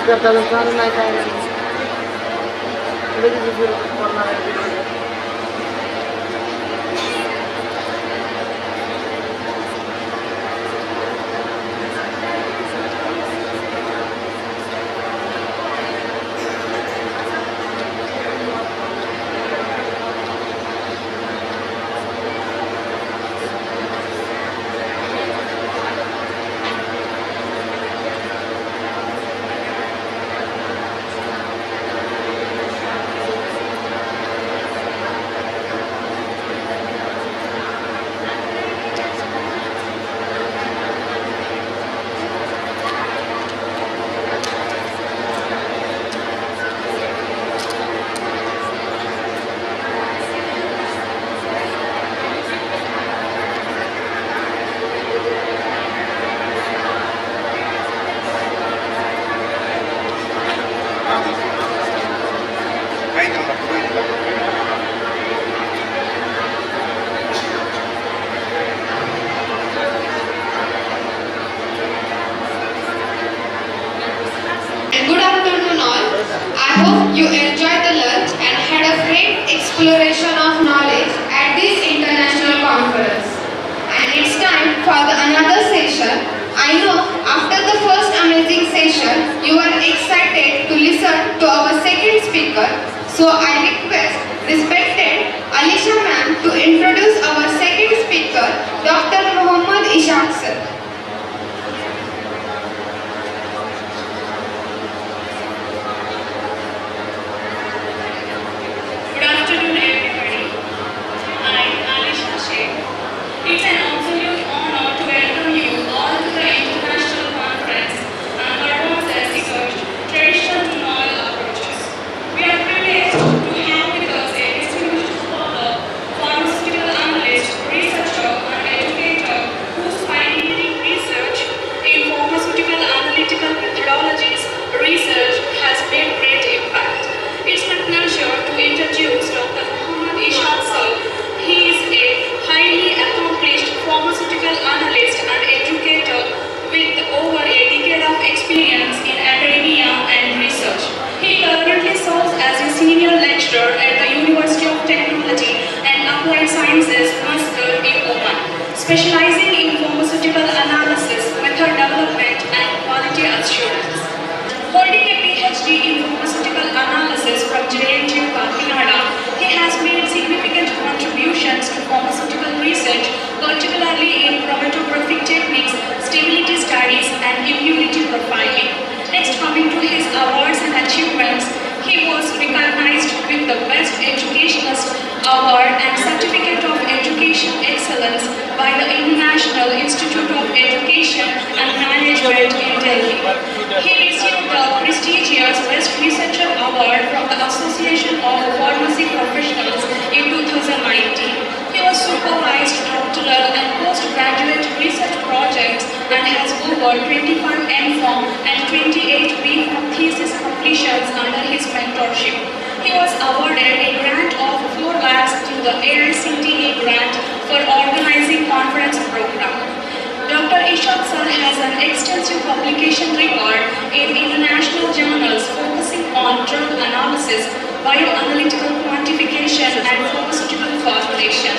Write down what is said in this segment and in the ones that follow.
करता चालू नाही काय नाही लगेच पडणार आहे. You enjoyed the lunch and had a great exploration of knowledge at this international conference. And it's time for another session. I know after the first amazing session, you are excited to listen to our second speaker. So I request respected Alisha ma'am to introduce our second speaker, Dr. Muhammad Ishaq sir. It's an absolute honor to welcome you all to the international conference on hormones as research, traditional to novel approaches. We are privileged to have with us a distinguished scholar, pharmaceutical analyst, researcher, and educator whose pioneering research in pharmaceutical analytical methodologies research has made great impact. It's my pleasure to introduce Dr. Muhammad Ishaq sir. He is a highly accomplished pharmaceutical analyst and educator with over a decade of experience in academia and research. He currently serves as a senior lecturer at the University of Technology and Applied Sciences, Muscat in Oman, specializing in pharmaceutical analysis, method development, and quality assurance. Holding a PhD in pharmaceutical analysis from JNTU, Kakinada, he has made significant contributions to pharmaceutical research, particularly in chromatographic techniques, stability studies, and immunity profiling. Next, coming to his awards and achievements, he was recognized with the Best Educationist Award and Certificate of Education Excellence by the International Institute of Education and Management in Delhi. He received the prestigious Best Researcher Award from the Association of Pharmacy Professionals in 2019. He was supervised doctoral and postgraduate research projects and has over 25 M.Pharm and 28 B.Pharm thesis completions under his mentorship. He was awarded a grant of 4 lakhs through the AICTE grant for organizing conference program. Dr. Ishaq sir has an extensive publication record in international journals focusing on drug analysis, bioanalytical quantification, and pharmaceutical formulation.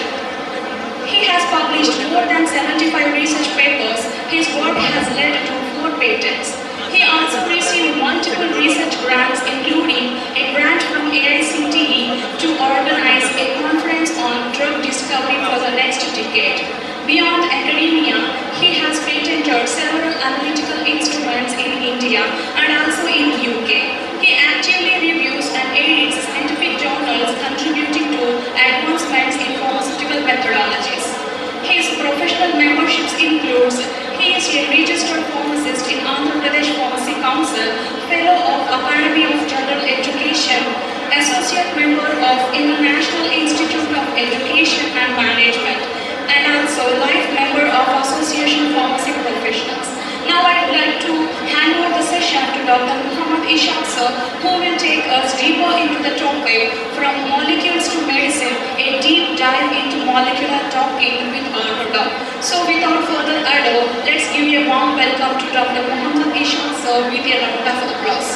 He has published more than 75 research papers. His work has led to 4 patents. He also received multiple research grants, including a grant from AICTE to organize a conference on drug discovery for the next decade. Beyond academia, he has patented several analytical instruments in India and also in UK. He actively reviews and edits scientific journals contributing to advancements in pharmaceutical methodologies. His professional memberships includes he is a registered pharmacist in Andhra Pradesh Pharmacy Council, Fellow of Academy of General Education, Associate Member of International Institute of Education and Management, and also Life Member of Association Pharmacy Professionals. Now I would like to hand over the session to Dr. Muhammad Ishaq sir, who will take us deeper into the topic from molecules to medicine, a deep dive into molecular talking with AutoDock. So without further ado, let's give a warm welcome to Dr. Mohammed Ishan sir with a round of applause.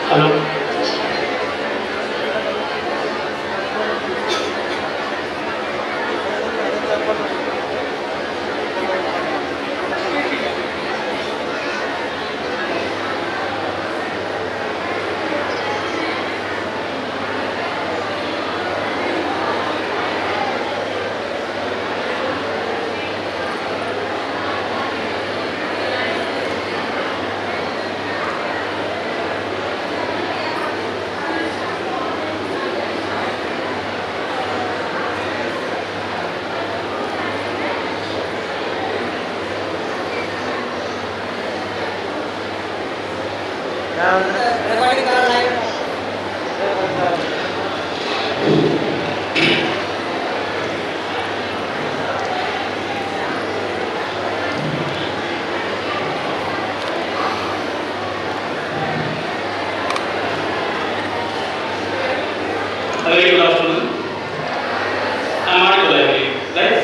Hello. recording कर रहा है. A very good afternoon. I'm audible, I believe, right?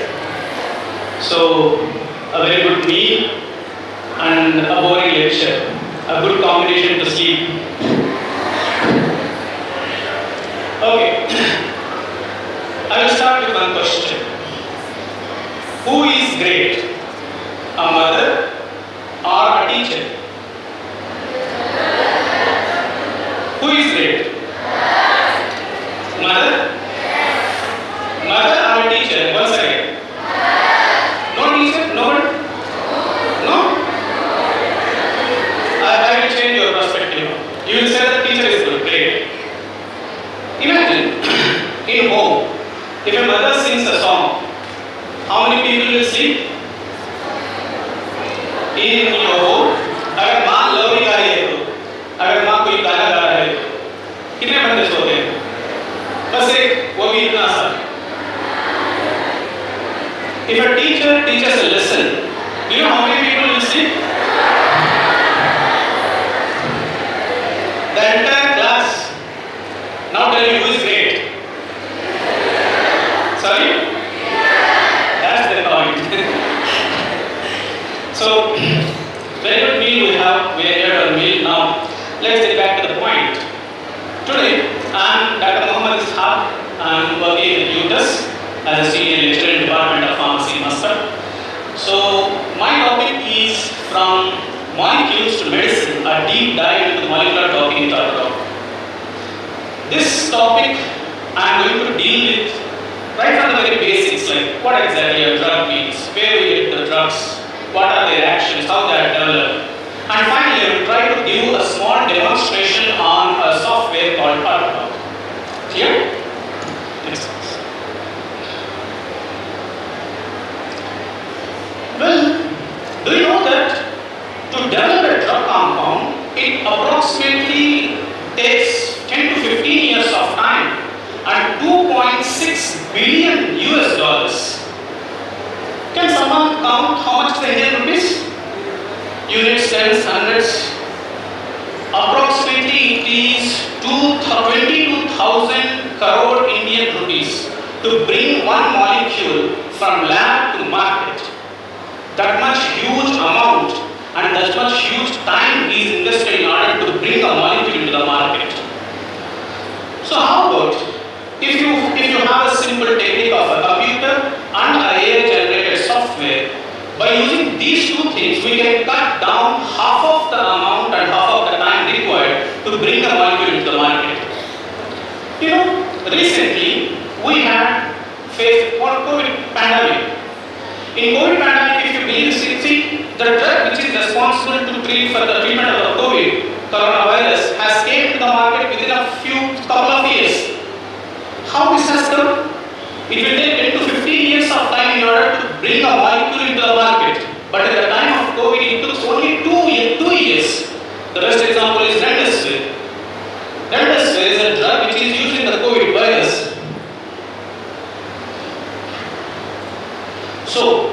So, a very good meal and a boring lecture. A good combination to sleep. Okay. I will start with one question. Who is great? A mother or a teacher? Who is great? Mother? Mother or a teacher? Once again. No teacher? No one? No? I will change your perspective. You will say that teacher is good, great. Imagine, in home, if a mother sings a song, how many people will sing? In your home, अगर माँ love गा रही है तो, अगर माँ कोई गाना गा रहा है तो, कितने बंदे सोते हैं? बस एक, वो भी इतना सा. If a teacher teaches a lesson, do you know how many people will sing? The entire class. Now tell me who is great. Sorry? That's the point. So, very good meal we have. We are here to meal now. Let's get back to the point. Today, I am Dr. Mohammed Ishaq. I am working at UTAS as a senior lecturer in Department of Pharmacy Master. So, my topic is from molecules to medicine, a deep dive into the molecular topic in AutoDock. This topic I am going to deal with right from the very basics, like what exactly a drug means, where we get the drugs, what are their actions, how they are developed. And finally, I will try to give a small demonstration on a software called AutoDock. Clear? Next. Well, do you know that to develop a drug compound, it approximately takes 10 to 15 years of time and 2.6 billion US dollars. Can someone count how much the Indian rupees? Units, tens, hundreds. Approximately it is 22,000 crore Indian rupees to bring one molecule from lab to market. That much huge amount and that much huge time is invested in order to bring a molecule into the market. So how about if you have a simple technique of a computer and a AI generated software, by using these two things we can cut down half of the amount and half of the time required to bring a molecule into the market. You know, recently we had faced COVID pandemic. In COVID pandemic, if you believe, see, the drug which is responsible to treat for the treatment of the COVID coronavirus has came to the market within a couple of years. How this has come? It will take 10 to 15 years of time in order to bring a molecule into the market. But at the time of COVID, it took only 2 years. The best example is remdesivir. Remdesivir is a drug which is used in the COVID virus. So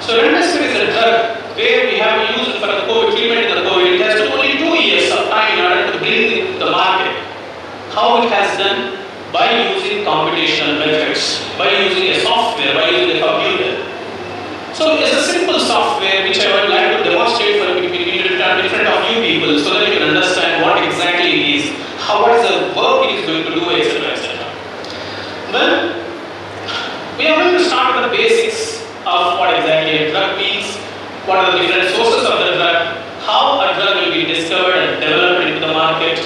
remdesivir is a drug where we have used for the COVID treatment in the COVID. It has took only 2 years of time in order to bring it to the market. How it has done? By using computational methods, by using a software, by using a computer. So it's a simple software which I would like to demonstrate in front of you people so that you can understand what exactly it is, what is the work it is going to do, etc. etc. Well, we are going to start with the basics of what exactly a drug means, what are the different sources of the drug, how a drug will be discovered and developed into the market,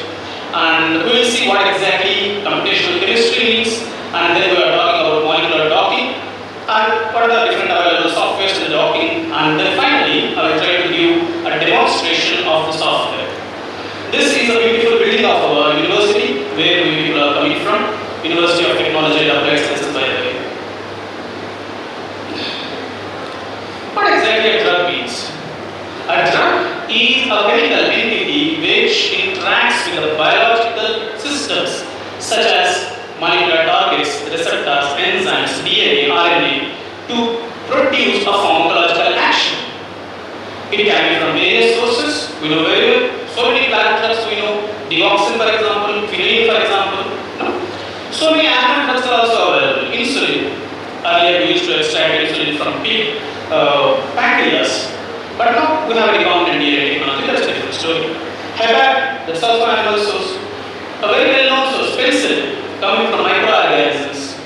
and we will see what exactly computational chemistry means, and then we are talking about molecular docking, and what are the different available softwares in the docking, and then finally I will try to give a demonstration of the software. This is a beautiful building of our university where we people are coming from, University of Technology and Applied Sciences, by the way. What exactly a drug means? A drug is a chemical entity which interacts with the biological systems such as molecular targets, receptors, enzymes, DNA, RNA to produce a pharmacological action. It can be from various sources. We know very well. So many plant drugs we know. Dioxin, for example, phenylene, for example. No? So many animal drugs are also available. Insulin. Earlier we used to extract insulin from pig pancreas. But now we have recombinant DNA technology. That's a different story. Heparin, that's also an animal source. A very well-known source, penicillin, coming from microorganisms.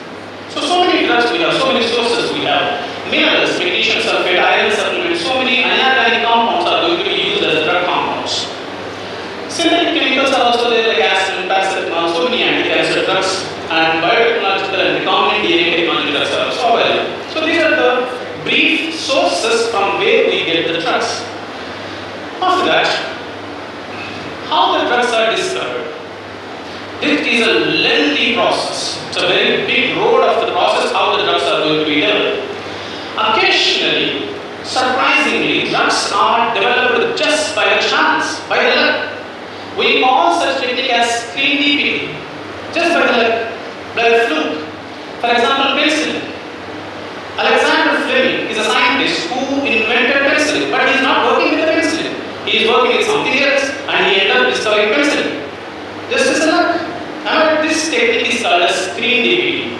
So many drugs we have, so many sources we have. Minerals, magnesium sulfate, iron supplements, so many inorganic compounds are going to be used as drug compounds. Synthetic chemicals are also there like aspirin, paracetamol, so many anti-cancer drugs, and biotechnological and recombinant DNA technology drugs are also available. So these are the brief sources from where we get the drugs. After that, how the drugs are discovered. This is a lengthy process. It's a very big road of the process how the drugs are going to be developed. Occasionally, surprisingly, drugs are developed just by the chance, by the luck. We call such technique as serendipity, just by the luck, by the fluke. For example, penicillin. Alexander Fleming is a scientist who invented penicillin, but he is not working with the penicillin. He is working with something else, and he ended up discovering penicillin. Just as a luck. However, this technique is called as serendipity.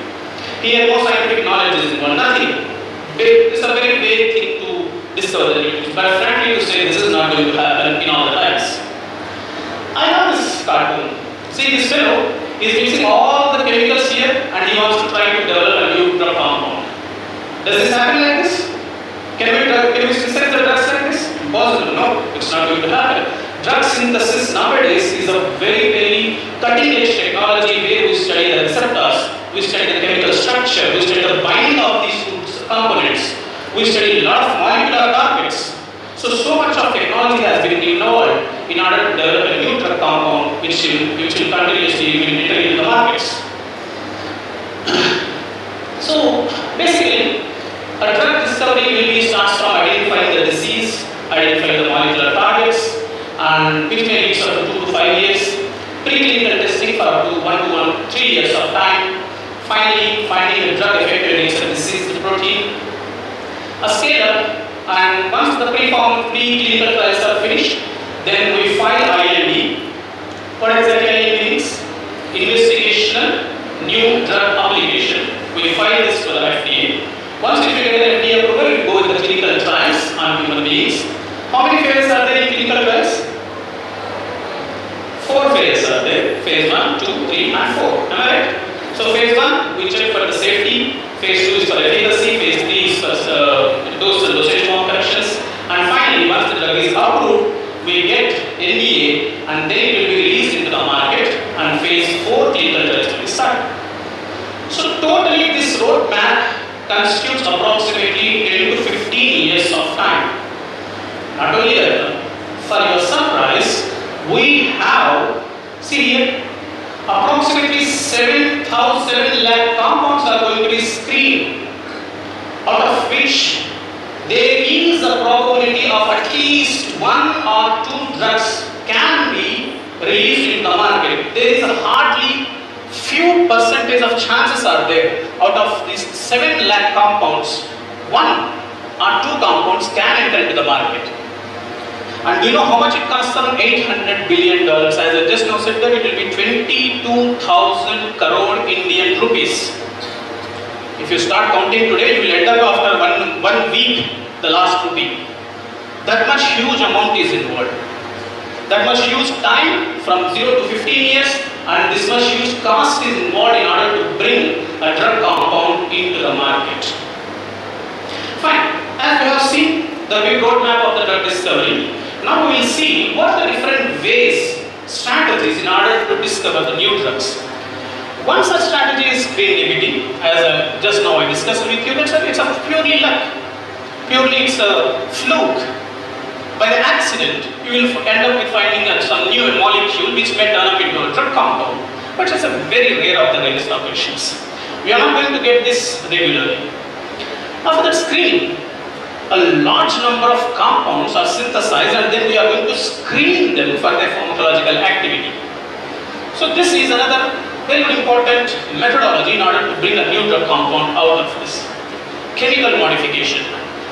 Here, no scientific knowledge is involved, nothing. It's a very vague thing to discover the new things, but frankly to say, this is not going to happen in all the times. I love this cartoon. See, this fellow is mixing all the chemicals here, and he wants to try to develop a new drug compound. Does this happen like this? Can we synthesize the drugs like this? Impossible. No, it's not going to happen. Drug synthesis nowadays is a very, very cutting-edge technology where we study the receptors, we study the chemical structure, we study the binding of these components, we study a lot of molecular targets. So much of technology has been involved in order to develop a new drug compound which will continuously be entered into the markets. So basically, a drug discovery will be starts from identifying the disease, identifying the molecular targets, and which may reach up to 2 to 5 years. Preclinical testing for up to 3 years of time. Finally, finding a drug effective against a diseased protein. A scale up, and once the pre-clinical trials are finished, then we file IND. What exactly IND means? Investigational New Drug Application. We file this to the FDA. Once if you get the FDA approval, you go with the clinical trials on human beings. How many phases are there in clinical trials? 4 phases are there. Phase 1, 2, 3 and 4. Am I right? So phase 1, we check for the safety. Phase 2 is for efficacy. Phase 3 is for dosage form corrections. And finally, once the drug is approved, we get NDA and then it will be released into the market and phase 4 clinical trials will be started. So totally this roadmap constitutes approximately 10 to 15 years of time. Not only that, for your surprise, we have, see here, approximately 7 lakh compounds are going to be screened, out of which there is a probability of at least 1 or 2 drugs can be released in the market. There is a hardly few percentage of chances are there. Out of these 7 lakh compounds, 1 or 2 compounds can enter into the market. And do you know how much it costs them? $800 billion. As I just now said that it will be 22,000 crore Indian rupees. If you start counting today, you will end up after one week, the last rupee. That much huge amount is involved. That much huge time from 0 to 15 years and this much huge cost is involved in order to bring a drug compound into the market. Fine. As we have seen the big roadmap of the drug discovery, now we will see what are the different ways, strategies in order to discover the new drugs. One such strategy is serendipity, as just now I discussed with you. It's a purely luck. Purely it's a fluke. By the accident, you will end up with finding some new molecule which may turn up into a drug compound. But it's a very rare of the rarest occasions. We are not going to get this regularly. After that screening, a large number of compounds are synthesized and then we are going to screen them for their pharmacological activity. So this is another very important methodology in order to bring a new drug compound out of this. Chemical modification,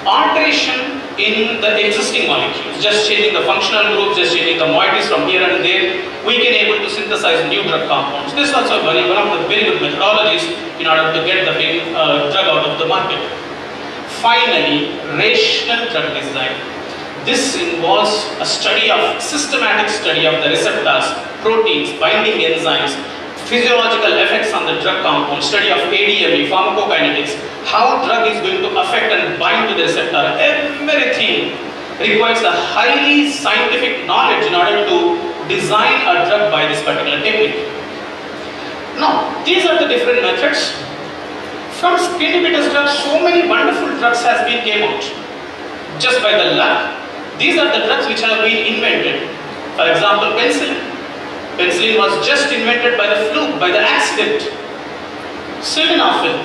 alteration in the existing molecules, just changing the functional groups, just changing the moieties from here and there, we can able to synthesize new drug compounds. This is also one of the very good methodologies in order to get the big drug out of the market. Finally, rational drug design. This involves a systematic study of the receptors, proteins, binding enzymes, physiological effects on the drug compound, study of ADME, pharmacokinetics, how drug is going to affect and bind to the receptor. Everything requires a highly scientific knowledge in order to design a drug by this particular technique. Now, these are the different methods. From serendipitous drugs, so many wonderful drugs has been came out. Just by the luck, these are the drugs which have been invented. For example, penicillin. Penicillin was just invented by the fluke, by the accident. Sildenafil,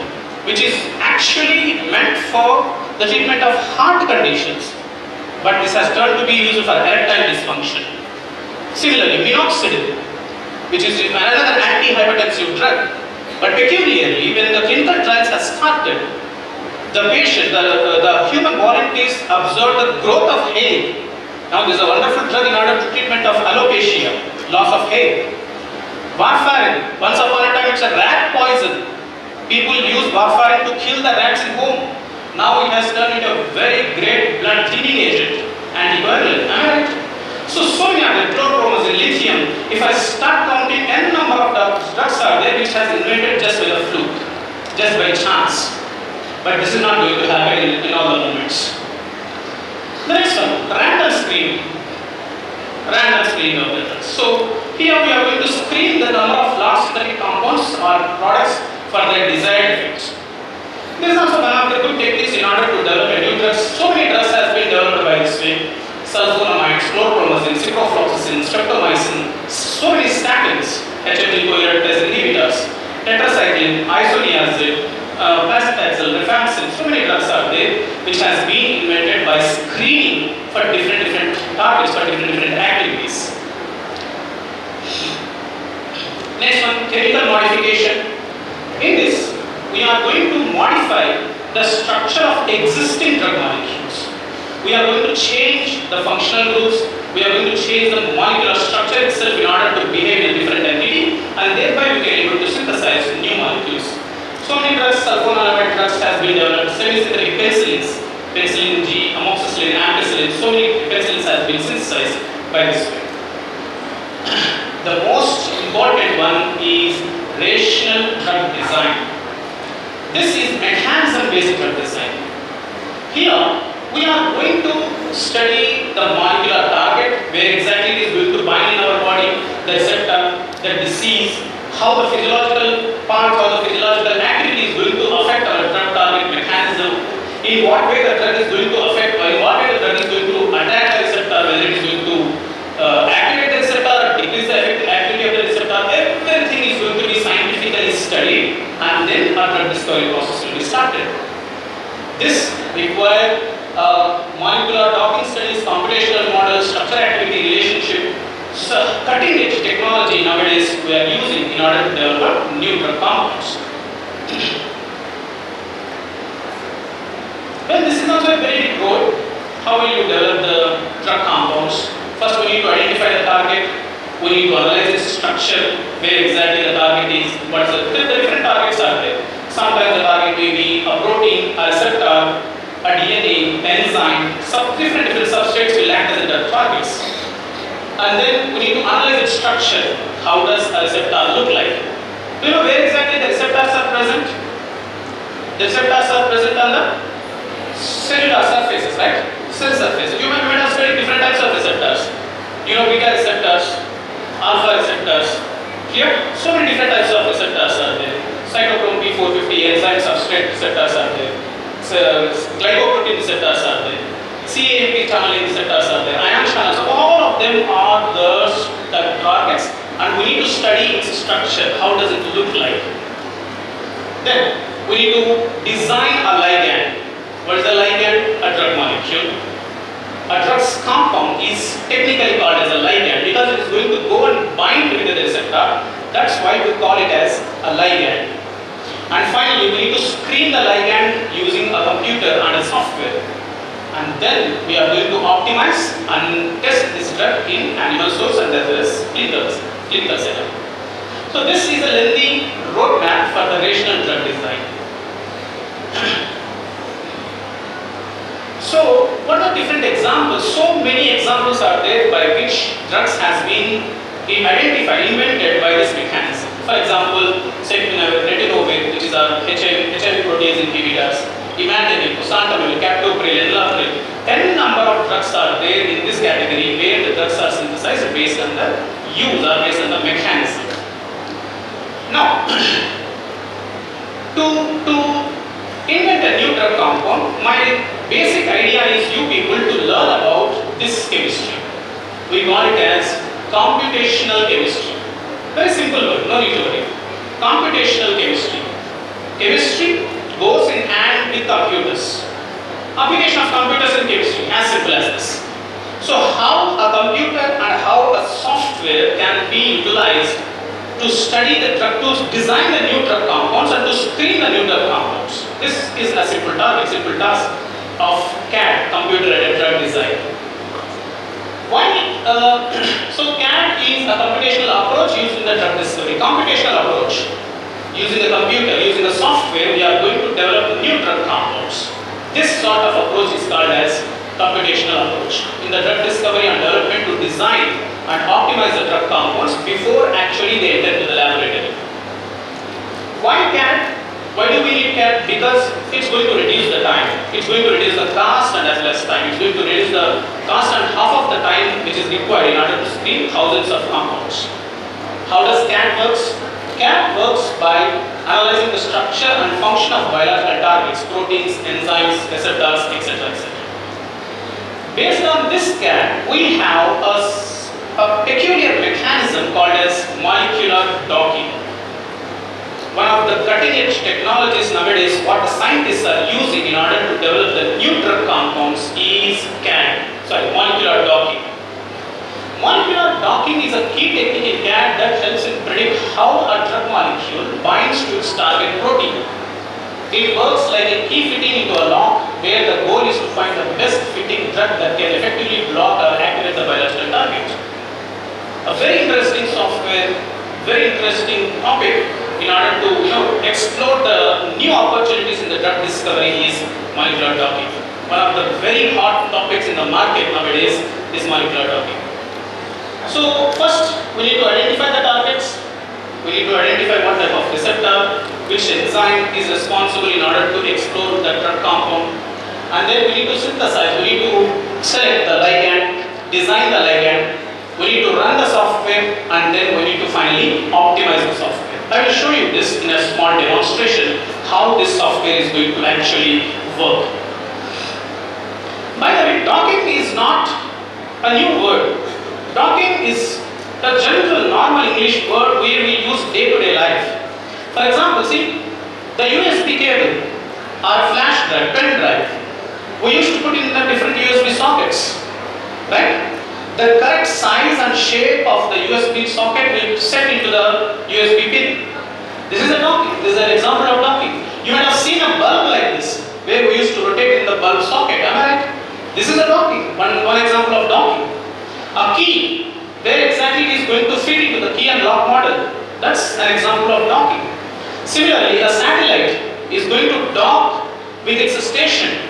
which is actually meant for the treatment of heart conditions, but this has turned to be used for erectile dysfunction. Similarly, minoxidil, which is another antihypertensive drug. But peculiarly, when the clinical trials have started, the patient, the human volunteers observed the growth of hair. Now, this is a wonderful drug in order to treatment of alopecia, loss of hair. Warfarin, once upon a time it's a rat poison. People use warfarin to kill the rats in home. Now it has turned into a very great blood thinning agent, antiviral. Am I right? So many other chlorpromazine, lithium. If I start counting n number of drugs are there which has invented just by the fluke, just by chance. But this is not going to happen in all the moments. The next one, random screening. Random screening of the drugs. So here we are going to screen the number of large synthetic compounds or products for their desired effects. This is also one of the good techniques in order to develop a new drugs. So many drugs have been developed by this way. Sulfonamides, chlorpromazine, ciprofloxacin, streptomycin, so many statins, HMG covalent inhibitors, tetracycline, isoniazid, paclitaxel, rifampicin, so many drugs are there which has been invented by screening for different targets, for different activities. Next one, chemical modification. In this, we are going to modify the structure of existing drug molecules. We are going to change the functional groups, we are going to change the molecular structure itself in order to behave in a different entity, and thereby we can able to synthesize new molecules. So many drugs, sulfonamide drugs has has been developed, semi-synthetic penicillins, penicillin G, amoxicillin, ampicillin, so many penicillins have been synthesized by this way. The most important one is rational drug design. This is mechanism-based drug design. Here, we are going to study the molecular target, where exactly it is going to bind in our body, the receptor, the disease, how the physiological part, how the physiological activity is going to affect our drug target mechanism, in what way the drug is going to affect, or in what way the drug is going to attack the receptor, whether it is going to activate the receptor, decrease the activity of the receptor. Everything is going to be scientifically studied, and then our drug discovery process will be started. This requires molecular docking studies, computational models, structure-activity relationship, cutting-edge technology nowadays we are using in order to develop new drug compounds. Well, this is also a very big road. How will you develop the drug compounds? First, we need to identify the target. We need to analyze its structure, where exactly the target is. What the different targets are there. Sometimes the target may be a protein, a receptor, a DNA, enzyme. Different substrates will act as the drug targets. And then we need to analyze its structure. How does a receptor look like? Do you know where exactly the receptors are present? The receptors are present on the cellular surfaces, right? Cell surfaces. You might have studied different types of receptors. You know, beta receptors, alpha receptors. Here, so many different types of receptors are there. Cytochrome P450 enzyme substrate receptors are there. Glycoprotein receptors are there. CAMP channeling receptors are there. Ion channels. So all of them are the targets, and we need to study its structure. How does it look like? Then we need to design a ligand. What is the ligand? A drug molecule. A drug's compound is technically called as a ligand because it is going to go and bind with the receptor. That's why we call it as a ligand. And finally, we need to screen the ligand using a computer and a software. And then we are going to optimize and test this drug in animal source and as well as clinical setup. So this is a lengthy roadmap for the rational drug design. So, what are different examples? So many examples are there by which drugs has been identified, invented by this mechanism. For example, retinol, which is a HIV protease inhibitors, imatinib, osantamib, captopril, enalapril. 10 number of drugs are there in this category where the drugs are synthesized based on the use or based on the mechanism. Now, to invent a new drug compound, my basic idea is you people to learn about this chemistry. We call it as computational chemistry. Very simple word, no need to worry. Computational chemistry. Chemistry goes in hand with computers. Application of computers in chemistry, as simple as this. So how a computer and how a software can be utilized to study the drug, to design the new drug compounds and to screen the new drug compounds. This is a simple task of CAD, computer-aided drug design. So CAD is a computational approach used in the drug discovery. Computational approach, using the computer, using the software, we are going to develop new drug compounds. This sort of approach is called as computational approach in the drug discovery and development to design and optimize the drug compounds before actually they enter into the laboratory. Why CAD? Why do we need CAD? Because it's going to reduce the time. It's going to reduce the cost and as well as time. It's going to reduce the cost and half of the time which is required in order to screen thousands of compounds. How does CAD works? CAD works by analyzing the structure and function of biological targets, proteins, enzymes, receptors, etc. etc. Based on this CAD, we have a peculiar mechanism called as molecular docking. One of the cutting-edge technologies nowadays, what the scientists are using in order to develop the new drug compounds is molecular docking. Molecular docking is a key technique in CAD that helps in predict how a drug molecule binds to its target protein. It works like a key fitting into a lock where the goal is to find the best fitting drug that can effectively block or activate the biological target. A very interesting software, very interesting topic in order to explore the new opportunities in the the drug discovery is molecular docking. One of the very hot topics in the market nowadays is molecular docking. So first we need to identify the targets, we need to identify what type of receptor, which enzyme is responsible in order to explore the drug compound, and then we need to synthesize, we need to select the ligand, design the ligand, we need to run the software, and then we need to finally optimize the software. I will show you this in a small demonstration how this software is going to actually work. By the way, docking is not a new word. Docking is a general normal English word where we use day-to-day life. For example, see, the USB cable or flash drive, pen drive, we used to put in the different USB sockets, right? The correct size and shape of the USB socket will set into the USB pin. This is a docking. This is an example of docking. You might have seen a bulb like this, where we used to rotate in the bulb socket. Am I right? This is a docking. One example of docking. A key, where exactly it is going to fit into the key and lock model. That's an example of docking. Similarly, a satellite is going to dock with its station.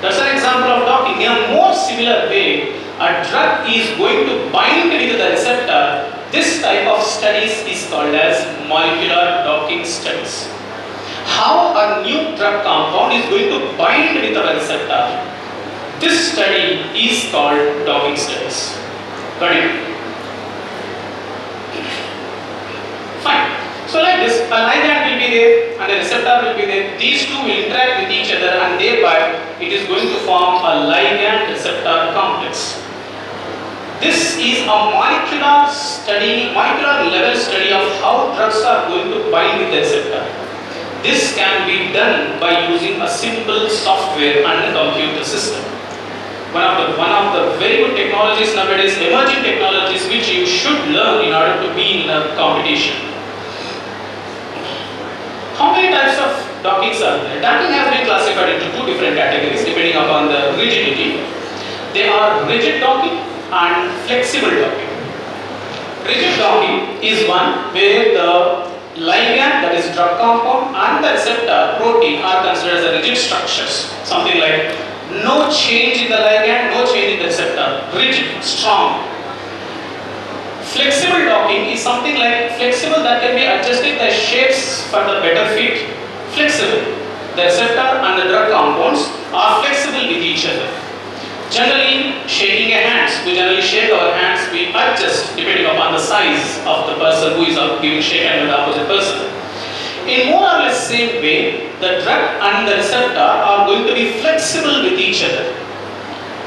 That's an example of docking. In a more similar way, a drug is going to bind with the receptor. This type of studies is called as molecular docking studies. How a new drug compound is going to bind with the receptor. This study is called docking studies. Got it? Fine. So like this, a ligand will be there and a receptor will be there. These two will interact with each other and thereby it is going to form a ligand-receptor complex. This is a molecular level study of how drugs are going to bind with the receptor. This can be done by using a simple software and a computer system. One of the very good technologies nowadays, emerging technologies which you should learn in order to be in a competition. How many types of dockings are there? Docking has been classified into two different categories depending upon the rigidity. They are rigid docking and flexible docking. Rigid docking is one where the ligand, that is drug compound, and the receptor protein are considered as rigid structures. Something like no change in the ligand, no change in the receptor. Rigid, strong. Flexible docking is something like flexible that can be adjusted the shapes for the better fit. Flexible. The receptor and the drug compounds are flexible with each other. Generally, shaking a hands, we generally shake our hands, we adjust depending upon the size of the person who is giving shake hand with the opposite person. In more or less same way, the drug and the receptor are going to be flexible with each other.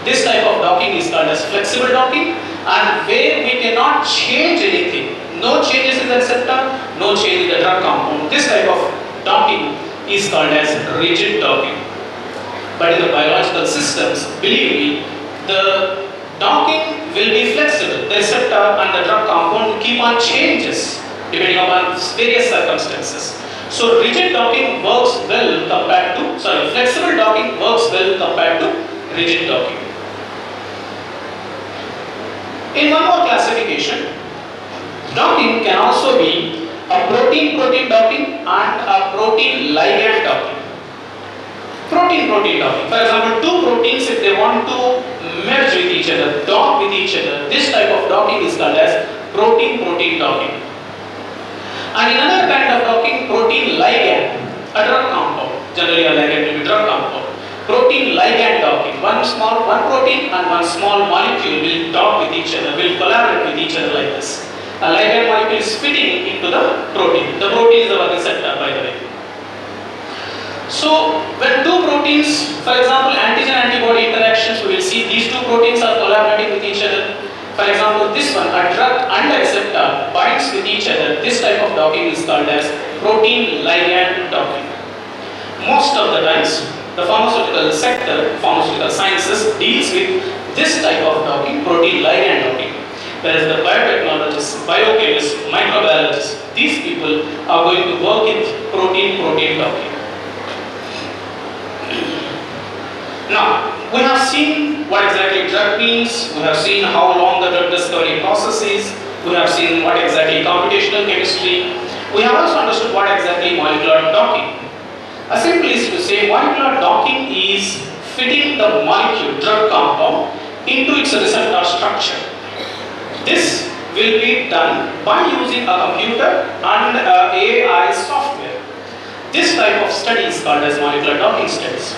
This type of docking is called as flexible docking, and where we cannot change anything. No changes in the receptor, no change in the drug compound. This type of docking is called as rigid docking. But in the biological systems, believe me, the docking will be flexible. The receptor and the drug compound keep on changes depending upon various circumstances. So rigid docking works well compared to, flexible docking works well compared to rigid docking. In one more classification, docking can also be a protein-protein docking and a protein-ligand docking. Protein-protein docking. For example, two proteins, if they want to merge with each other, dock with each other, this type of docking is called as protein-protein docking. And in another kind of docking, protein-ligand, a drug compound, generally a ligand will be drug compound. Protein-ligand docking, one protein and one small molecule will dock with each other, will collaborate with each other like this. A ligand molecule is fitting into the protein. The protein is our receptor, by the way. So, when two proteins, for example, antigen-antibody interactions, we will see these two proteins are collaborating with each other. For example, this one, a drug and a receptor binds with each other. This type of docking is called as protein-ligand docking. Most of the times, the pharmaceutical sector, pharmaceutical sciences deals with this type of docking, protein-ligand docking. Whereas the biotechnologists, biochemists, microbiologists, these people are going to work with protein-protein docking. Now, we have seen what exactly drug means, we have seen how long the drug discovery process is, we have seen what exactly computational chemistry, we have also understood what exactly molecular docking. Simply is to say molecular docking is fitting the molecule, drug compound, into its receptor structure. This will be done by using a computer and AI software. This type of study is called as molecular docking studies.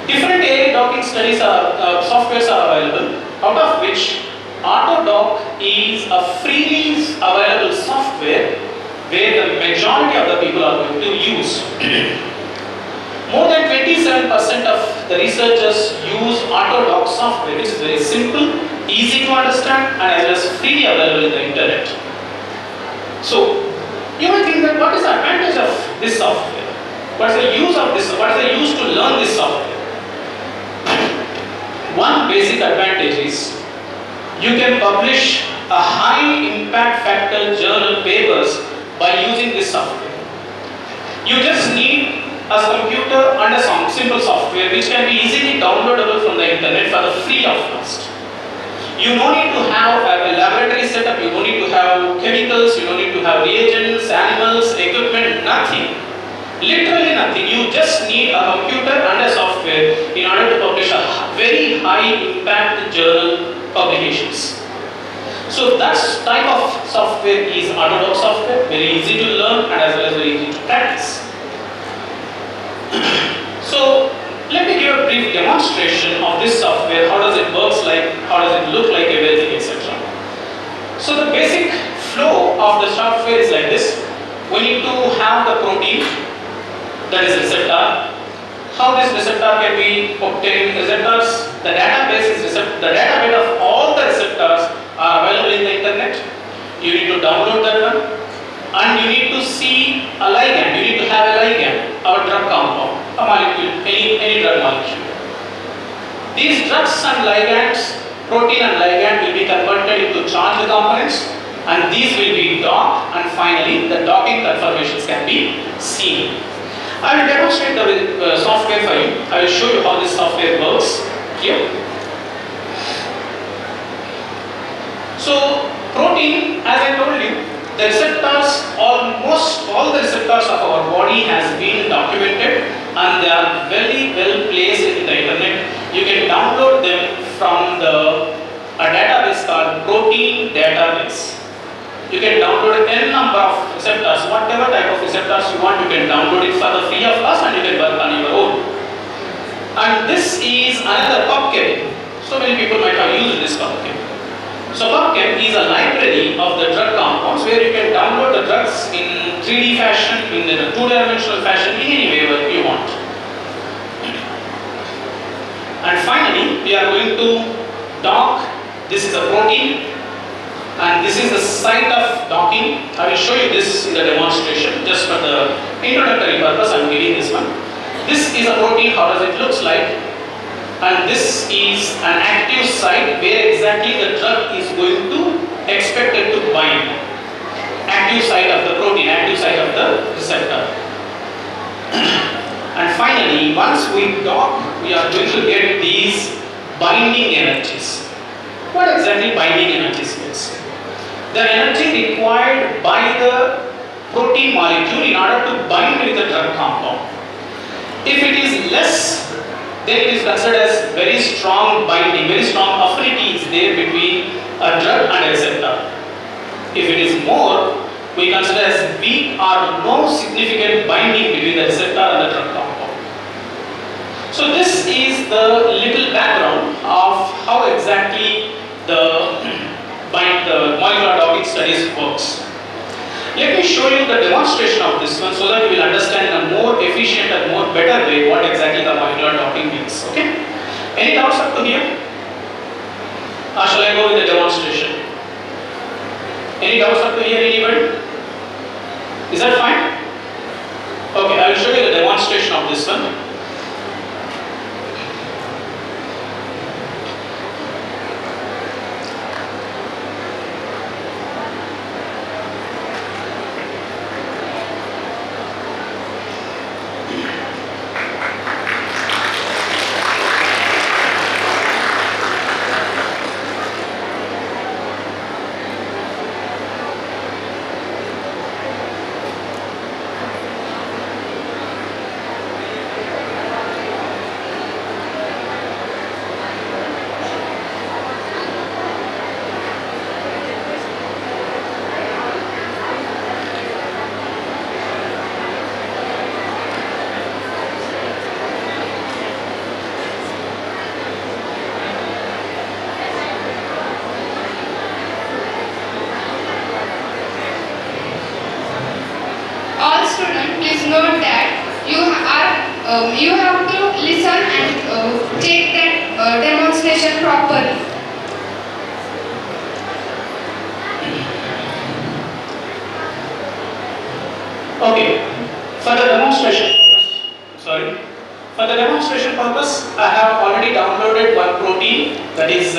Different AI docking studies softwares are available, out of which AutoDock is a freely available software where the majority of the people are going to use. More than 27% of the researchers use AutoDock software, which is very simple, easy to understand, and as well as freely available in the internet. So, you might think that what is the advantage of this software? What is the use of this? What is the use to learn this software? One basic advantage is you can publish a high impact factor journal papers by using this software. You just need a computer and a simple software which can be easily downloadable from the internet for the free of cost. You don't need to have a laboratory setup, you don't need to have chemicals, you don't need to have reagents, animals, equipment, nothing. Literally nothing. You just need a computer and a software in order to publish a very high impact journal publications. So that type of software is AutoDock software, very easy to learn and as well as very easy to practice. So let me give a brief demonstration of this software. How does it work like, how does it look like, everything, etc. So the basic flow of the software is like this. We need to have the protein, that is receptor. How this receptor can be obtained? Receptors, the database is the database of all the receptors are available in the internet. You need to download that one, and you need to see a ligand. You need to have a ligand, our drug compound, a molecule, any drug molecule. These drugs and ligands, protein and ligand, will be converted into charged components, and these will be docked, and finally the docking conformations can be seen. I will demonstrate the software for you. I will show you how this software works here. So, protein, as I told you, the receptors, almost all the receptors of our body has been documented and they are very well placed in the internet. You can download them from a database called protein database. You can download n number of receptors, whatever type of receptors you want, you can download it for the free of cost and you can work on your own. And this is another PubChem. So many people might have used this PubChem. So PubChem is a library of the drug compounds where you can download the drugs in 3D fashion, in a two-dimensional fashion, in any way you want. And finally, we are going to dock. This is a protein. And this is the site of docking. I will show you this in the demonstration. Just for the introductory purpose, I am giving this one. This is a protein, how does it look like? And this is an active site where exactly the drug is going to expected to bind. Active site of the protein, active site of the receptor. And finally, once we dock, we are going to get these binding energies. What exactly binding energies means? The energy required by the protein molecule in order to bind with the drug compound. If it is less, then it is considered as very strong binding, very strong affinity is there between a drug and a receptor. If it is more, we consider as weak or no significant binding between the receptor and the drug compound. So this is the little background of how exactly the molecular docking studies works. Let me show you the demonstration of this one so that you will understand in a more efficient and more better way what exactly the molecular docking means. Okay? Any doubts up to here? Or shall I go with the demonstration? Any doubts up to here, anybody? Is that fine? Okay, I will show you the demonstration of this one. please note that you have to listen and take that demonstration properly. Okay, for the demonstration, for the demonstration purpose, I have already downloaded one protein, that is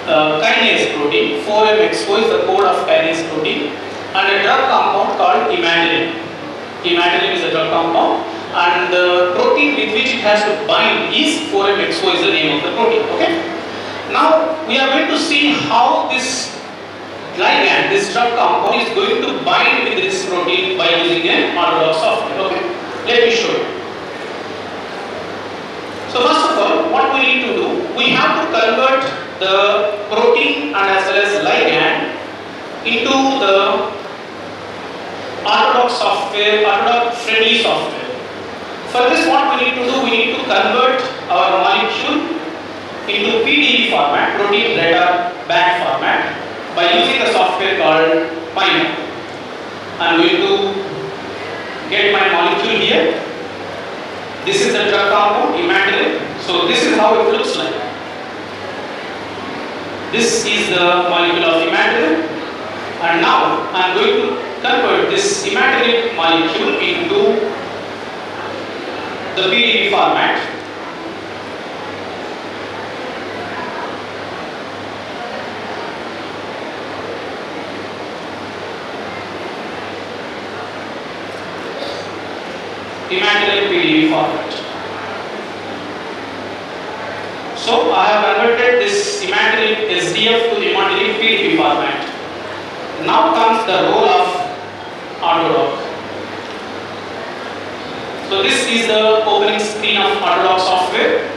kinase protein. 4MXO is the code of kinase protein, and a drug compound called imidazole. Imidazole is a drug compound, and the protein with which it has to bind is 4MXO is the name of the protein. Okay. Now we are going to see how this ligand, this drug compound, is going to bind with this protein by using an AutoDock software. Okay, let me show you. So first of all, what we need to do, we have to convert the protein and as well as ligand into the AutoDock software, AutoDock friendly software. For this, what we need to do, we need to convert our molecule into PDB format, protein data bank format, by using a software called Pine. I am going to get my molecule here. This is the drug compound, imidazole. So this is how it looks like. This is the molecule of imidazole, and now I am going to convert this imidazole molecule into the PDB format. Imidazole PDB format. So I have converted this imidazole SDF to imidazole PDB format. Now comes the role of AutoDock. So this is the opening screen of AutoDock software.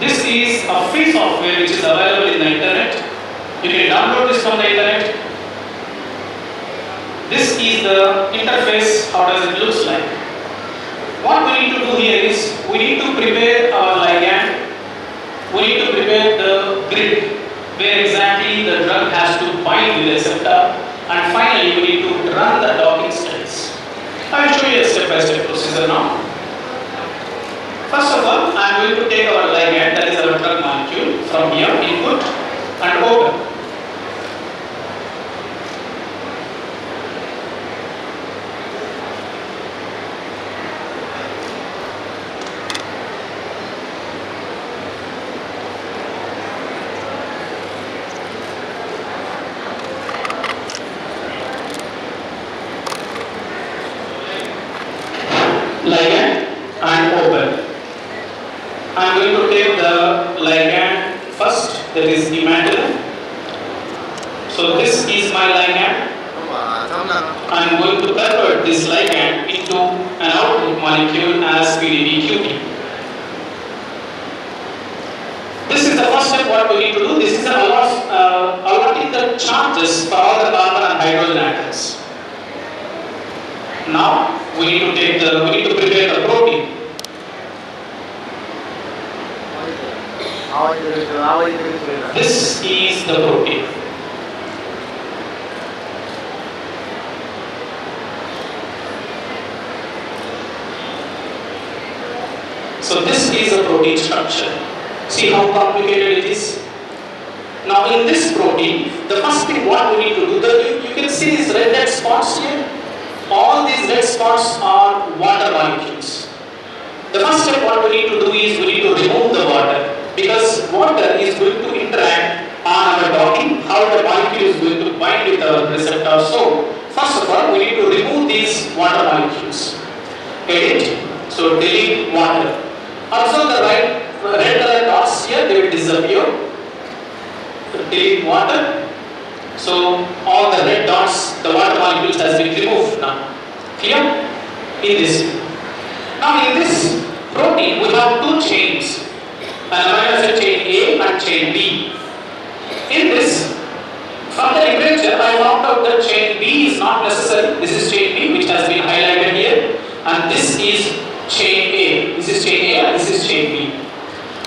This is a free software which is available in the internet. You can download this from the internet. This is the interface, how does it look like. What we need to do here is, we need to prepare our ligand, we need to prepare the grid, where exactly the drug has to bind with the receptor, and finally we need to run the docking studies. I will show you a step-by-step procedure now. First of all, I am going to take our ligand, that is our drug molecule, from here, input, and open. Ligand and open. I am going to take the ligand first, that is imidazole. So this is my ligand. I am going to convert this ligand into an output molecule as PDB-QT. This is the first step what we need to do. This is allotting the charges for all the carbon and hydrogen atoms. Now we need to prepare the protein. This is the protein. So this is a protein structure. See how complicated it is. Now in this protein, the first thing what we need to do, you can see these red spots here. All these red spots are water molecules. The first step what we need to do is we need to remove the water, because water is going to interact on our docking, how the molecule is going to bind with our receptor. So first of all, we need to remove these water molecules. Edit. So delete water. Also the red color dots here, they will disappear. So delete water. So all the red dots, the water molecules has been removed now. Clear? In this. Now in this protein we have two chains. An amino acid chain A and chain B. In this, from the literature I found out that chain B is not necessary. This is chain B which has been highlighted here, and this is chain A. This is chain A and this is chain B.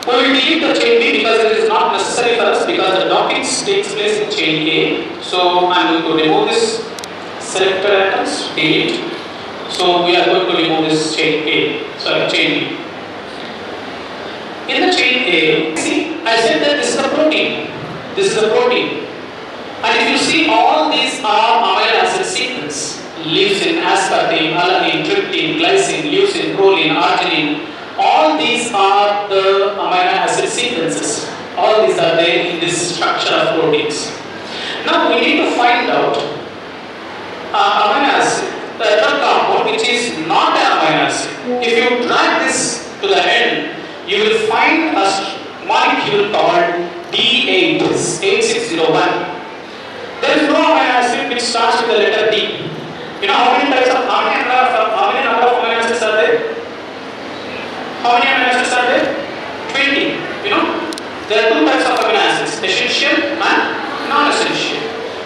We will delete the chain B because it is not necessary for us, because the docking takes place in chain A. So I am going to remove this selected atoms, delete. So we are going to remove this chain chain B. In the chain A, see, I said that this is a protein. This is a protein. And if you see, all these are amino acid sequence. Leucine, aspartame, alanine, tryptine, glycine, leucine, proline, arginine. All these are the amino acid sequences. All these are there in this structure of proteins. Now we need to find out amino acid, the drug compound which is not an amino acid. If you drag this to the end, you will find a molecule called D8, 8601. There is no amino acid which starts with the letter D. You know how many number of amino acids are there? How many amino acids are there? 20. You know, there are two types of amino acids: essential and non-essential.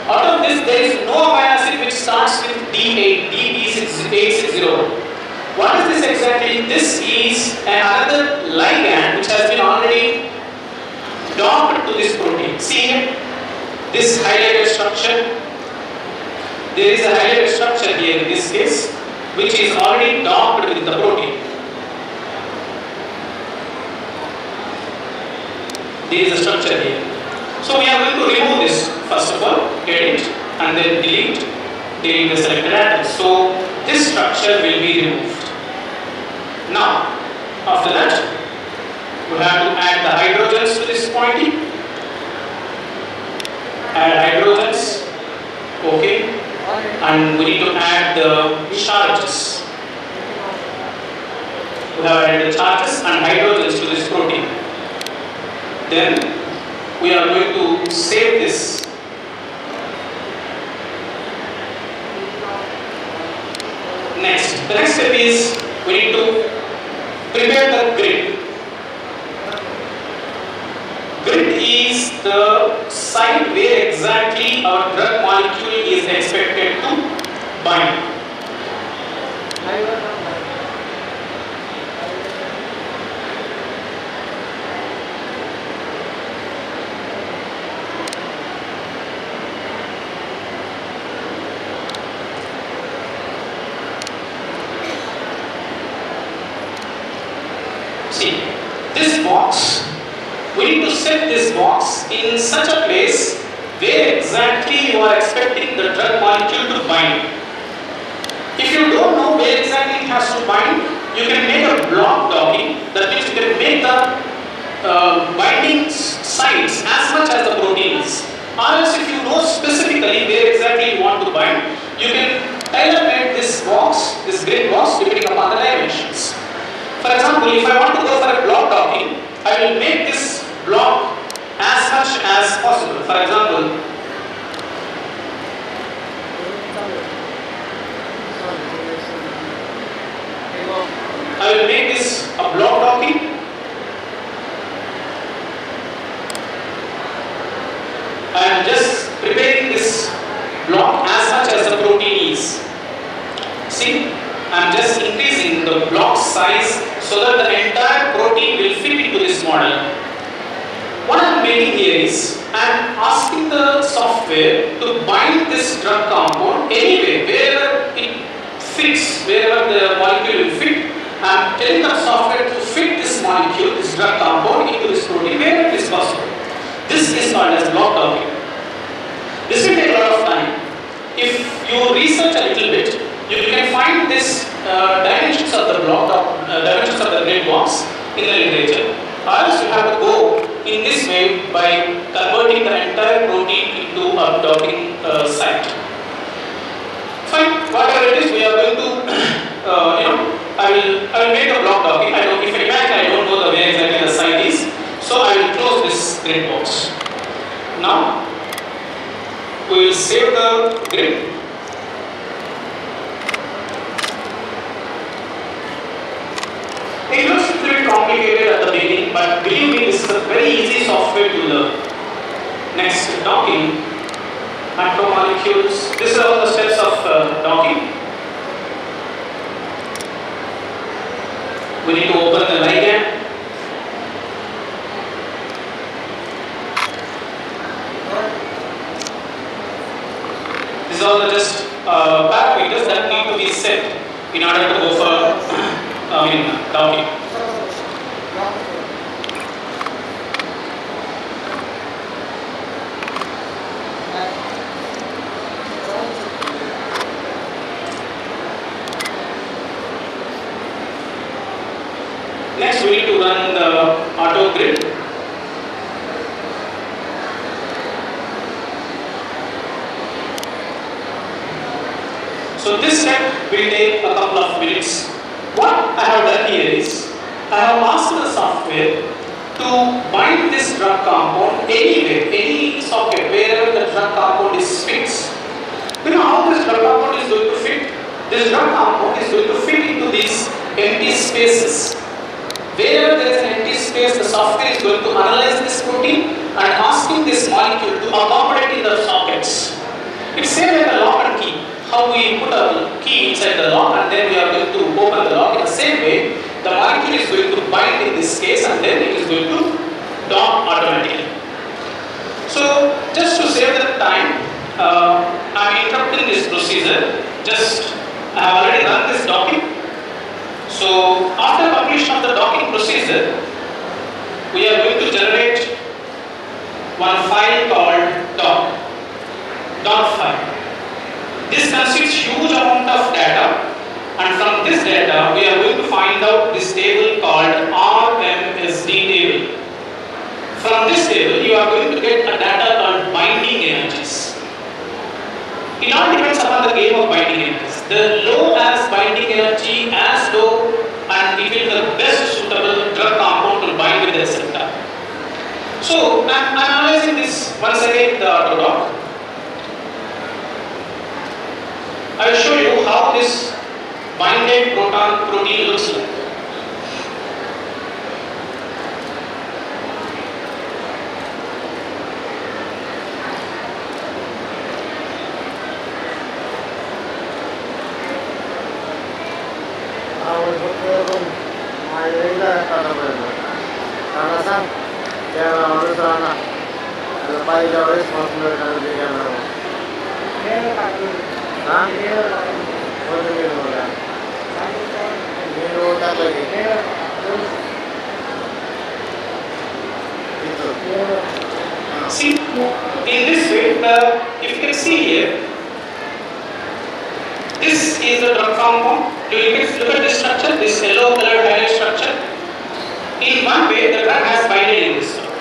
Out of this, there is no amino acid which starts with D8, D8601. What is this exactly? This is another ligand which has been already docked to this protein. See here, this highlighted structure. There is a highlighted structure here in this case, which is already docked with the protein. There is a structure here. So we are going to remove this first of all, get it, and then delete the selected atoms. So this structure will be removed. Now, after that, we have to add the hydrogens to this pointy. Add hydrogens, okay, and we need to add the charges. We have added the charges and hydrogens to this protein. Then we are going to save this. Next, the next step is we need to prepare the grid. Grid is the site where exactly our drug molecule is expected to bind. See, this box, we need to set this box in such a place where exactly you are expecting the drug molecule to bind. If you don't know where exactly it has to bind, you can make a block docking. That means you can make the binding sites as much as the protein is. Or else if you know specifically where exactly you want to bind, you can tailor-make this box, this grid box, depending upon the dimensions. For example, if I want to go for a block docking, I will make this block as much as possible. For example, I will make this a block docking. I am just preparing this block as much as the protein is. See, I am just increasing the block size so that the entire protein will fit into this model. What I am making here is, I am asking the software to bind this drug compound anyway, wherever it fits, wherever the molecule will fit. I am telling the software to fit this molecule, this drug compound, into this protein wherever it is possible. This is called as block docking. This will take a lot of time. If you research a little bit, you can find this dimensions of the block, dimensions of the grid box in the literature. Or else you have to go in this way by converting the entire protein into a docking site. Fine, whatever it is, we are going to, I will make a block docking. If I imagine I don't know the way exactly the site is, so I will close this grid box. Now, we will save the grid. It looks a little complicated at the beginning, but believe me, this is a very easy software to learn. Next, docking, macromolecules. These are all the steps of docking. We need to open the ligand. This These are the just parameters that need to be set in order to go for docking. Next, we need to run the auto grid. So this step will take a couple of minutes. What I have done here is, I have asked the software to bind this drug compound anywhere, any socket, wherever the drug compound is fixed. You know how this drug compound is going to fit? This drug compound is going to fit into these empty spaces. Wherever there is an empty space, the software is going to analyze this protein and asking this molecule to accommodate in the sockets. It's same like a lock and key. How we put a key inside the lock and then we are going to open the lock. In the same way, the molecule is going to bind in this case and then it is going to dock automatically. So, just to save the time, I am interrupting this procedure. I have already run this docking. So, after completion of the docking procedure, we are going to generate one file called doc file. This consists huge amount of data, and from this data, we are going to find out this table called RMSD table. From this table, you are going to get a data called binding energies. It all depends upon the game of binding energies. The low as binding energy, as low, and it will be the best suitable drug compound to bind with the receptor. So, I am analyzing this once again the AutoDock. I will show you how this binded protein looks like. See, in this way, if you can see here, this is the drug compound. Look at this structure, this yellow colored highlight structure. In one way, the drug has binded in this structure.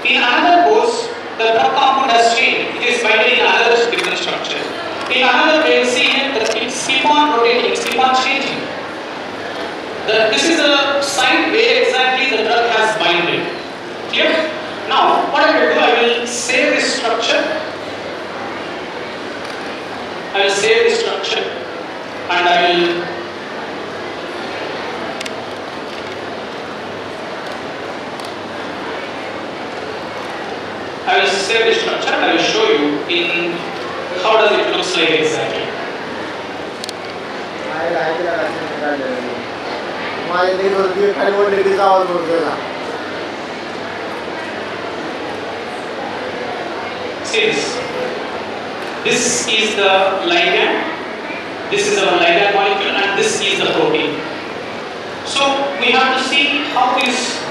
In another pose, the drug compound has changed. It is binded in another different structure. In another way, see here, it keep on rotating, it keep on changing. This is a site where exactly the drug has binded. Clear? Now, what I will do, I will save this structure. I will save this structure and I will save this structure and I will show you in how does it looks like exactly. See this. This is the ligand, this is our ligand molecule and this is the protein. So we have to see how this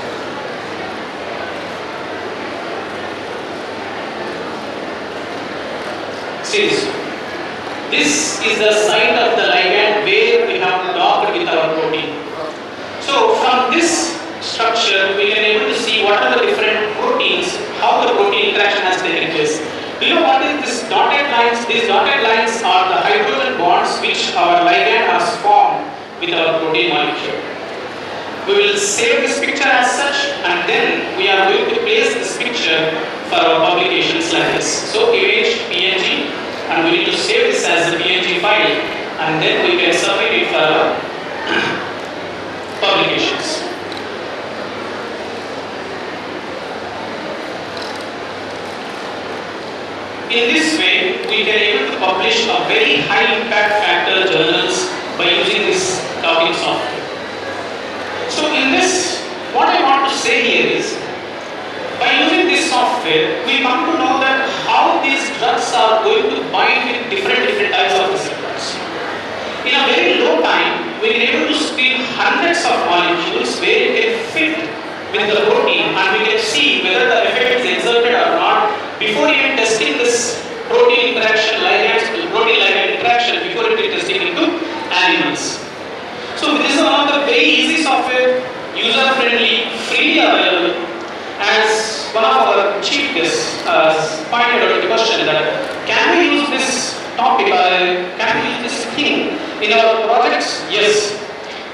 This is the site of the ligand where we have docked with our protein. So from this structure we can able to see what are the different proteins, how the protein interaction has taken place. Do you know what is this dotted lines? These dotted lines are the hydrogen bonds which our ligand has formed with our protein molecule. We will save this picture as such and then we are going to place this picture for our publications like this. So image PNG and we need to save this as a PNG file and then we can submit it for our publications. In this way, we can able to publish a very high impact factor journals by using this docking software. So in this, what I want to say here is, by using this software, we come to know that how how these drugs are going to bind with different types of receptors. In a very low time, we are able to screen hundreds of molecules where you can fit with the protein and we can see whether the effect is exerted or not before even testing this protein interaction ligands, protein ligand interaction before it is testing into animals. So this is one of the very easy software, user friendly, freely available. As one of our chief guests pointed out the question that can we use this topic or can we use this thing in our projects? Yes,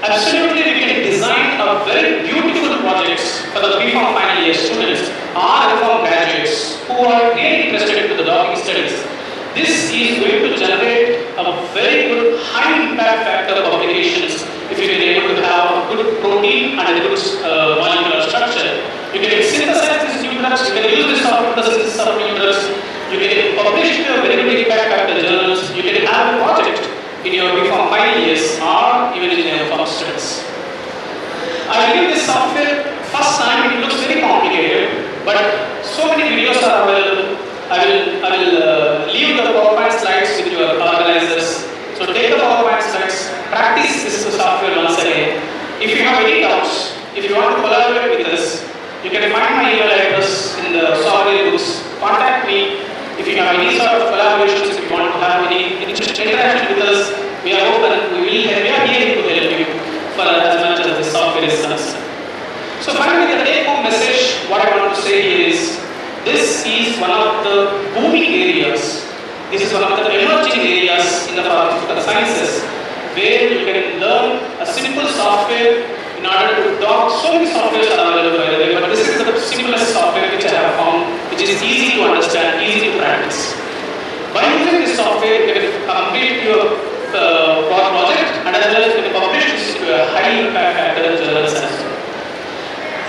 absolutely. We can design a very beautiful projects for the B.Pharm final year students or M.Pharm graduates who are really interested in the docking studies. This is going to generate a very good high impact factor publications if you are able to have a good protein and a good molecular structure. You can synthesize these new drugs, you can use this software for the synthesis of new drugs, you can publish to a very good impact factor journals, you can have a project in your B.Pharm final years or even in your M.Pharm studies. I give this software first time, it looks very complicated, but so many videos are available. I will leave the PowerPoint slides with your organizers. So take the PowerPoint slides, practice this software once again. If you have any doubts, if you want to collaborate with us, you can find my email address in the software books. Contact me if you have any sort of collaborations, if you want to have any interaction with us. We are open, we are here to help you for as much as the software is concerned. So finally, the take-home message, what I want to say here is, this is one of the booming areas. This is one of the emerging areas in the pharmaceutical sciences where you can learn a simple software in order to dock. So many softwares are available by the way, but this is the simplest software which I have found, which is easy to understand, easy to practice. By using this software, you can complete your project and as well as you can publish this to a high impact factor journals as well.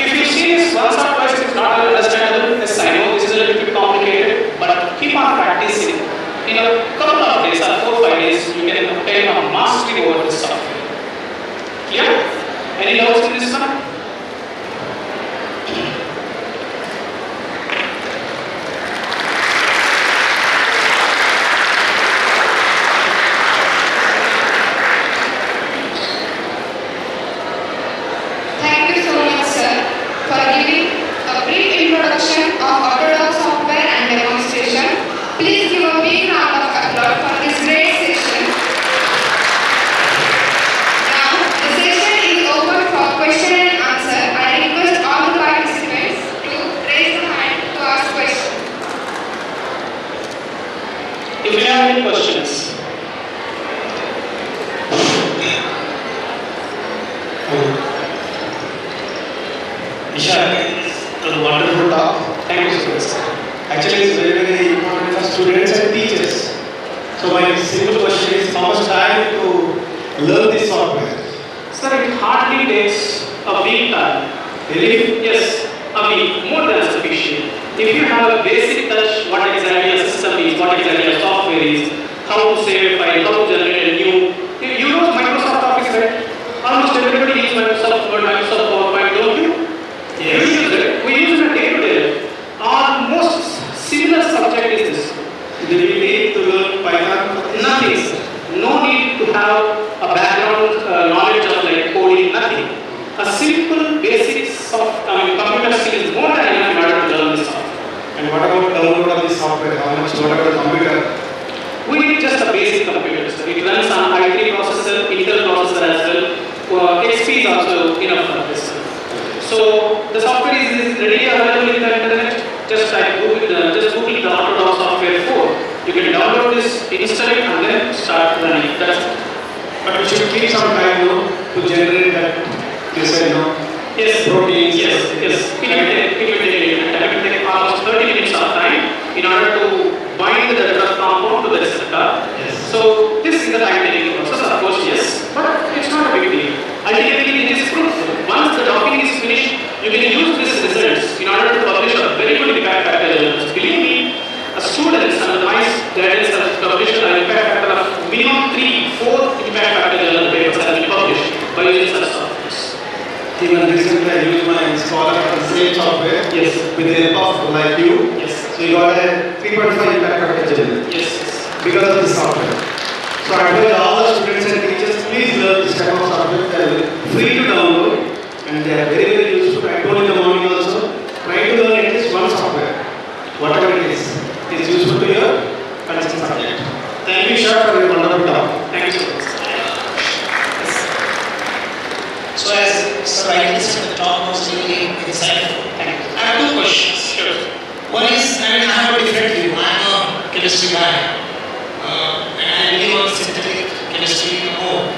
If you see this once or twice, it's not understandable. Yes, I know this is a little bit complicated, but keep on practicing. In a couple of days or 4 or 5 days, you can obtain a mastery over this software. Clear? Any doubts in this one? Thank you so much, sir, for giving a brief introduction of AutoDock software and demonstration. Please give a big round of applause for this great session. Now, the session is open for question and answer. I request all the participants to raise the hand to ask questions. If you have any questions. Isha, it was a wonderful talk. Thank you so much. Actually, it's very, very important for students and teachers. So my simple question is, how much time to learn this software? Sir, it hardly takes a week time. Really? Yes, a week, more than sufficient. If you have a basic touch, what exactly a system is, what exactly a software is, how to save a file, how to generate a new. You know Microsoft Office, right? Almost everybody uses Microsoft Word, Microsoft PowerPoint, don't you? Yes. We use it. We use it day-to-day. Our most similar subject is this. Do you need to learn Python? Nothing. No need to have a background knowledge of like coding, nothing. A simple basic computer skill is more than enough in order to learn this software. And what about download of this software? How much? What about the computer? We need just a basic computer. So it runs on i3 processor, Intel processor as well. XP is also enough for this. So the software is readily available in the internet. Just Google the AutoDock software 4. You can download this, install it, and then start running. That's it. But we should keep some time, to generate that. You said, Yes. proteins. Yes. It will take almost 30 minutes of time in order to bind the drug compound to the receptor. Yes. So this is the time-taking process, of course, yes, but it's not a big deal. Ultimately, it is fruitful. Once the docking is finished, you can use these results in order to publish a very good impact factor journals. Believe me, students under my guidance have published an impact factor of minimum 3-4 impact factor journal papers have been published by using such softwares. Even recently I used my scholar for the same software. Yes. With the help of like you. Yes. So you got a 3 3.5 impact of HL Yes. because of this software. So I advise all the students and teachers, please learn this type of software. They are free to download and they are very, very useful. I told in the morning also, try to learn at least one software, whatever it is useful to your concerned subject. Thank you, Shah, for your wonderful talk. Thank you so much. So as Sir rightly said, the talk was really insightful. Thank you. I have two questions. Sure. One is, I have a different view. I am a chemistry guy. And I really want synthetic chemistry more.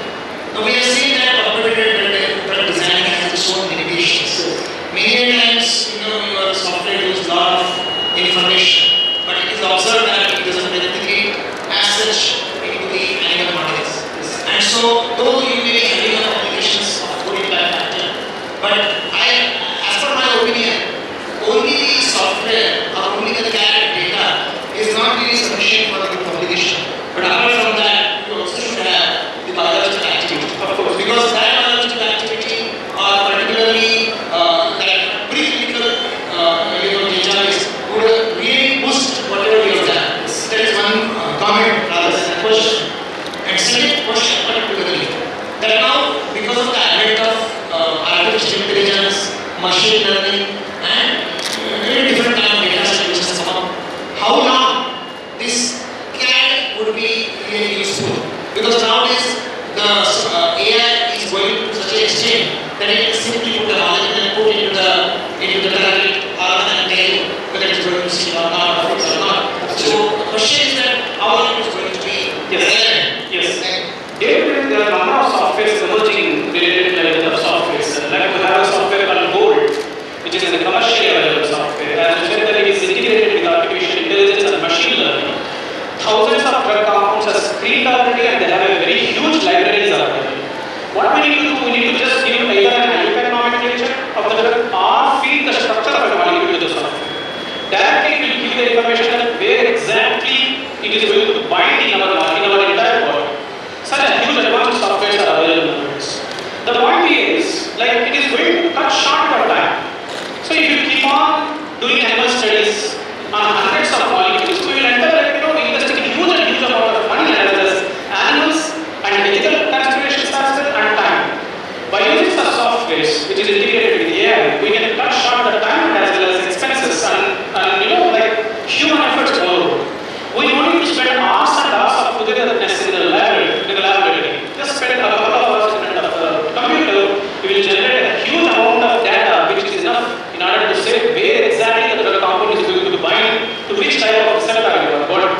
Now we have seen that operated drug design has its own limitations. Many times, your software uses a lot of information, but it is observed that it doesn't replicate as such into the animal models. And so, though you may be having applications of coding factor, but as per my opinion, only the software or only the carried data is not really sufficient for the publication. But apart from that, you also should have the biological activity. Of course. Because that biological activity or particularly that preclinical data would really boost whatever you have done. That is one comment rather than a question. And second question particularly, that now because of the advent of artificial intelligence, machine learning and very different kind of data science has come up, how long this CAD would be really useful? Because nowadays the AI is going to such an extent that it can simply put the knowledge and put into the target rather than tell whether it is going to see or not or not. So the question is that how long it is going to be relevant? Yes. There are a number of softwares emerging related to softwares. Like we have a software called Gold, which is a commercially available software. As you said, that it is integrated with artificial intelligence and machine learning. Thousands of drug compounds are screened already and they have a very huge libraries already. What we need to do, we need to just give either an IUPAC nomenclature of the drug or feed the structure of a molecule to the software. Directly it will give the information that where exactly it is going to bind in our entire body. Such a huge advanced softwares are available nowadays. The point is, like, it is going to cut short your time. So if you keep on doing animal studies on hundreds of molecules, we will enter investing huge amount of money as well as animals and ethical considerations as well and time. By using such softwares which is integrated with AI, we can cut short the time as well as expenses and like human efforts overall. We don't need to spend hours and hours of togetherness in the laboratory. Just spend a couple of hours in front of the computer, we will generate a huge amount of data which is enough in order to say where exactly the drug compound is going to bind to which type of receptor in your body.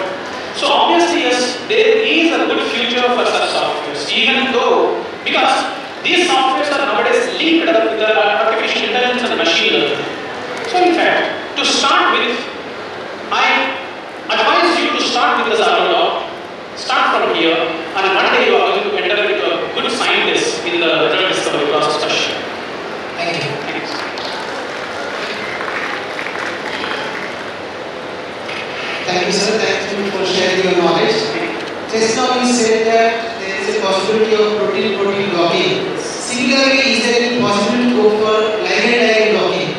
So obviously yes, there is a good future for such softwares, even though, because these softwares are nowadays linked up with the artificial intelligence and machine learning. So in fact, to start with, I advise you to start with this AutoDock. Start from here, and one day you are going to enter into a good scientist in the drug discovery process for sure. Thank you. Thanks. Thank you, sir. Thank you for sharing your knowledge. Just now you said that there is a possibility of protein-protein blocking. Similarly, is there any possibility to go for ligand-ligand blocking?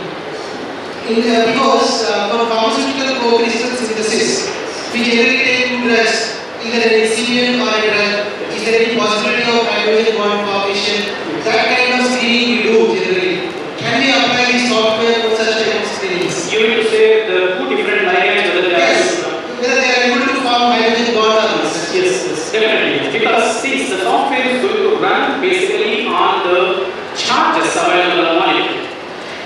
Because for pharmaceutical co-crystal synthesis, we generally take two drugs, either an excipient or a drug. Is there any possibility of hydrogen bond formation? That kind of screening we do generally. Can we apply the software for such type of screenings? You mean to say the two different ligands, whether they Yes, whether they are able to form hydrogen bond or not. Yes, definitely. Because see, the software is going to run basically on the charges available on the molecule.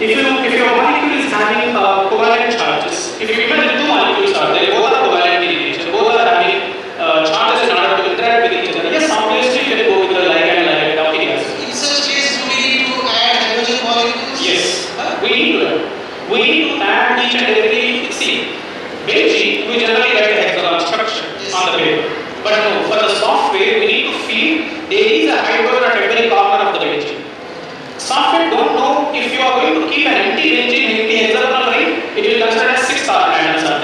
If your molecule is having covalent charges, if you imagine two molecules are there, both are covalent in nature, both are having charges in order to interact with each other. Yes, obviously you can go with the ligand docking acid. In such case, do we need to add hydrogen molecules? Yes, we need to add each and every. See, benzene we generally get a hexagon structure on the paper, but no, for the software we need to feed there is a hydrogen at every corner of the benzene. Software don't know if you are going to keep an empty benzene in the hexagonal ring, it will consider as 6 carbon atoms are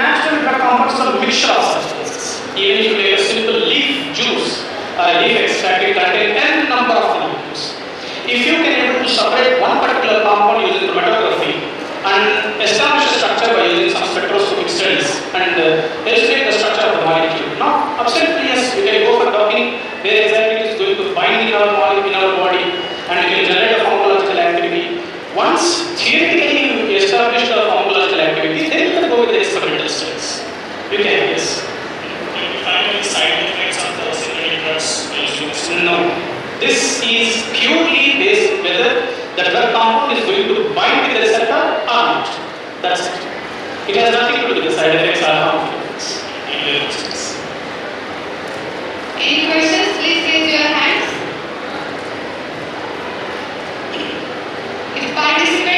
natural drug compounds are a mixture of substances. Even if you take a simple leaf juice or a leaf extract, it contains n number of molecules. If you can able to separate one particular compound using chromatography and establish a structure by using some spectroscopic studies and illustrate the structure of the molecule. Now, absolutely yes, we can go for talking where exactly it is going to bind in our body, and we can generate a pharmacological activity. Once theoretically you establish the pharmacological activity, then you can go with the experimental studies. You can, yes. Can you find any side effects of the synthetic drugs used? No. This is purely based whether the drug compound is going to bind with the receptor or not. That's it. It has nothing to do with the side effects or harmful effects. Any questions? Please raise your hands. If participants